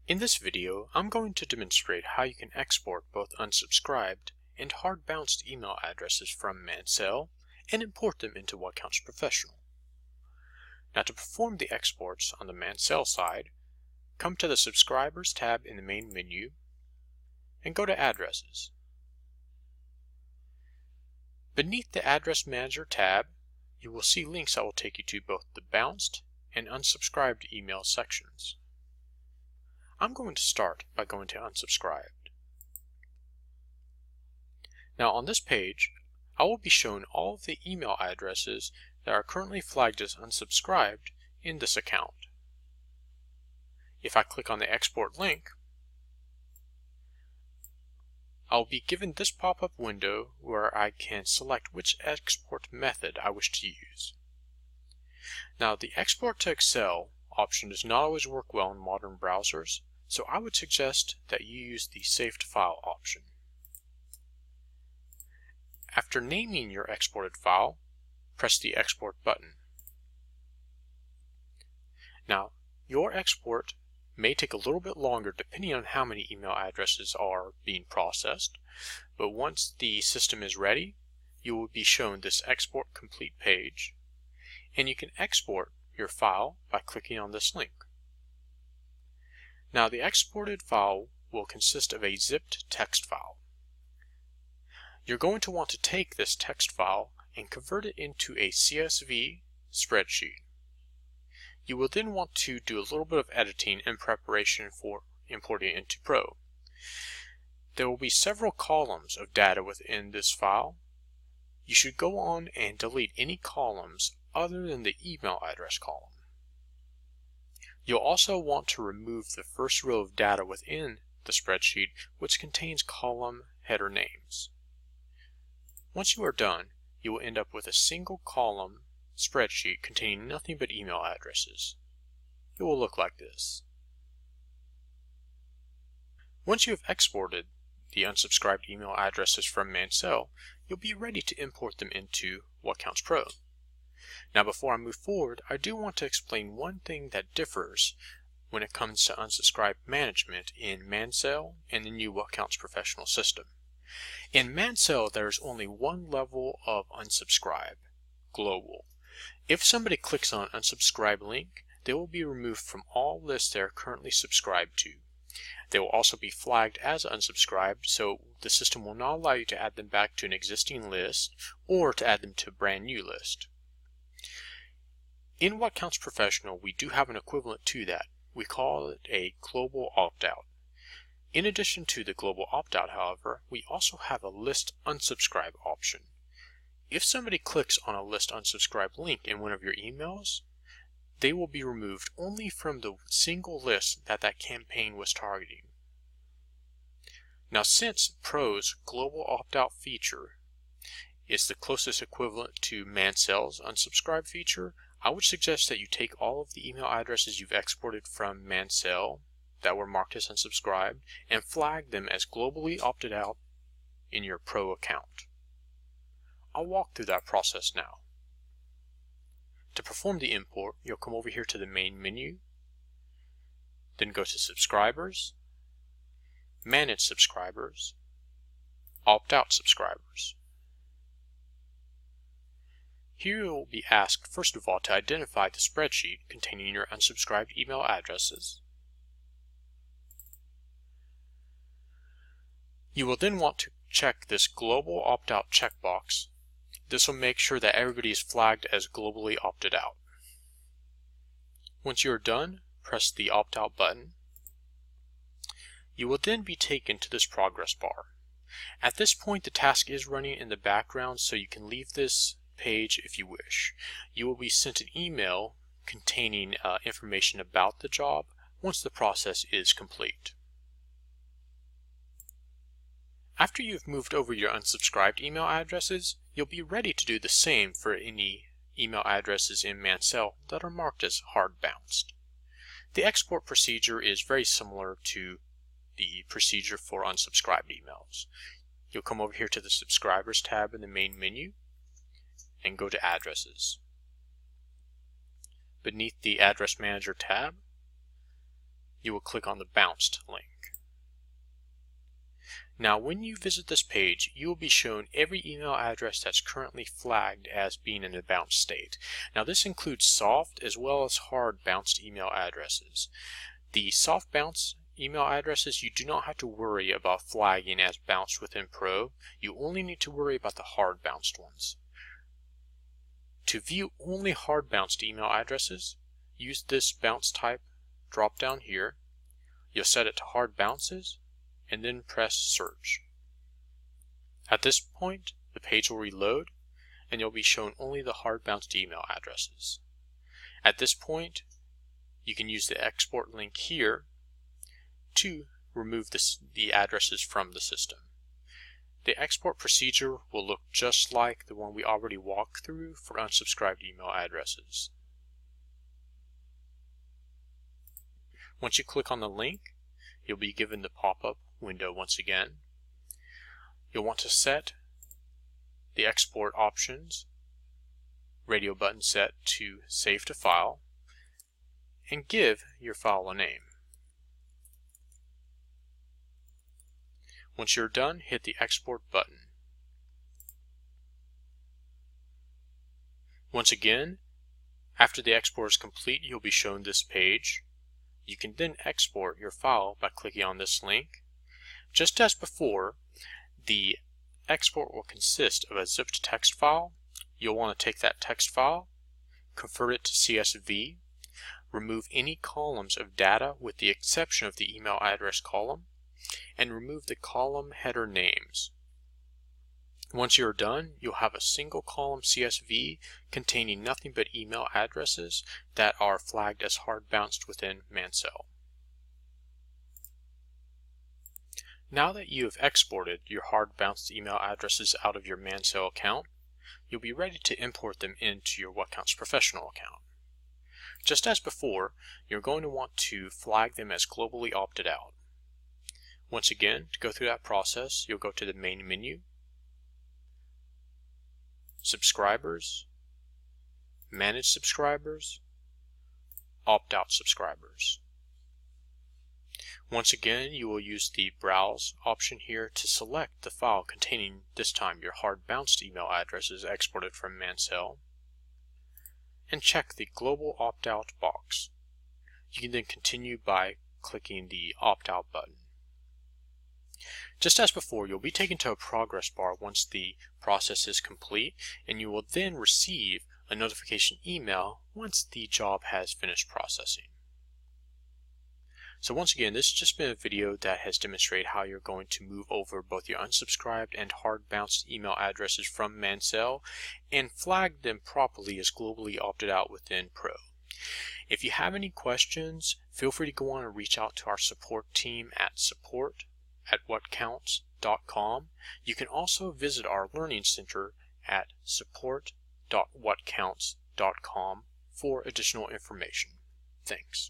In this video, I'm going to demonstrate how you can export both unsubscribed and hard-bounced email addresses from Mancell and import them into What Counts Professional. Now, to perform the exports on the Mancell side, come to the Subscribers tab in the main menu and go to Addresses. Beneath the Address Manager tab, you will see links that will take you to both the bounced and unsubscribed email sections. I'm going to start by going to Unsubscribed. Now on this page, I will be shown all of the email addresses that are currently flagged as unsubscribed in this account. If I click on the export link, I'll be given this pop-up window where I can select which export method I wish to use. Now the Export to Excel option does not always work well in modern browsers, so I would suggest that you use the Save to File option. After naming your exported file, press the Export button. Now, your export may take a little bit longer depending on how many email addresses are being processed, but once the system is ready, you will be shown this Export Complete page, and you can export your file by clicking on this link. Now, the exported file will consist of a zipped text file. You're going to want to take this text file and convert it into a CSV spreadsheet. You will then want to do a little bit of editing in preparation for importing it into Pro. There will be several columns of data within this file. You should go on and delete any columns other than the email address column. You'll also want to remove the first row of data within the spreadsheet, which contains column header names. Once you are done, you will end up with a single column spreadsheet containing nothing but email addresses. It will look like this. Once you have exported the unsubscribed email addresses from Mancell, you'll be ready to import them into What Counts Pro. Now, before I move forward, I do want to explain one thing that differs when it comes to unsubscribe management in Mancell and the new What Counts Professional system. In Mancell, there is only one level of unsubscribe, global. If somebody clicks on unsubscribe link, they will be removed from all lists they are currently subscribed to. They will also be flagged as unsubscribed, so the system will not allow you to add them back to an existing list or to add them to a brand new list. In What Counts Professional, we do have an equivalent to that. We call it a global opt-out. In addition to the global opt-out, however, we also have a list unsubscribe option. If somebody clicks on a list unsubscribe link in one of your emails, they will be removed only from the single list that campaign was targeting. Now, since Pro's global opt-out feature is the closest equivalent to Mancell's unsubscribe feature, I would suggest that you take all of the email addresses you've exported from Mancell that were marked as unsubscribed and flag them as globally opted out in your Pro account. I'll walk through that process now. To perform the import, you'll come over here to the main menu, then go to Subscribers, Manage Subscribers, Opt-out Subscribers. Here you will be asked first of all to identify the spreadsheet containing your unsubscribed email addresses. You will then want to check this Global Opt-out checkbox. This will make sure that everybody is flagged as globally opted out. Once you are done, press the Opt-out button. You will then be taken to this progress bar. At this point, the task is running in the background, so you can leave this page if you wish. You will be sent an email containing information about the job once the process is complete. After you've moved over your unsubscribed email addresses, you'll be ready to do the same for any email addresses in Mancell that are marked as hard bounced. The export procedure is very similar to the procedure for unsubscribed emails. You'll come over here to the Subscribers tab in the main menu and go to Addresses. Beneath the Address Manager tab, you will click on the bounced link. Now when you visit this page, you will be shown every email address that's currently flagged as being in a bounced state. Now this includes soft as well as hard bounced email addresses. The soft bounce email addresses you do not have to worry about flagging as bounced within Pro. You only need to worry about the hard bounced ones. To view only hard bounced email addresses, use this bounce type drop down here. You'll set it to hard bounces and then press search. At this point, the page will reload and you'll be shown only the hard bounced email addresses. At this point, you can use the export link here to remove the addresses from the system. The export procedure will look just like the one we already walked through for unsubscribed email addresses. Once you click on the link, you'll be given the pop-up window once again. You'll want to set the export options, radio button set to save to file, and give your file a name. Once you're done, hit the export button. Once again, after the export is complete, you'll be shown this page. You can then export your file by clicking on this link. Just as before, the export will consist of a zipped text file. You'll want to take that text file, convert it to CSV, remove any columns of data with the exception of the email address column, and remove the column header names. Once you're done, you'll have a single column CSV containing nothing but email addresses that are flagged as hard bounced within Mancell. Now that you have exported your hard bounced email addresses out of your Mancell account, you'll be ready to import them into your What Counts Professional account. Just as before, you're going to want to flag them as globally opted out. Once again, to go through that process, you'll go to the main menu, Subscribers, Manage Subscribers, Opt-out Subscribers. Once again, you will use the Browse option here to select the file containing, this time, your hard bounced email addresses exported from Mancell, and check the Global Opt-out box. You can then continue by clicking the Opt-out button. Just as before, you'll be taken to a progress bar once the process is complete, and you will then receive a notification email once the job has finished processing. So once again, this has just been a video that has demonstrated how you're going to move over both your unsubscribed and hard bounced email addresses from Mancell and flag them properly as globally opted out within Pro. If you have any questions, feel free to go on and reach out to our support team at support@whatcounts.com. You can also visit our Learning Center at support.whatcounts.com for additional information. Thanks.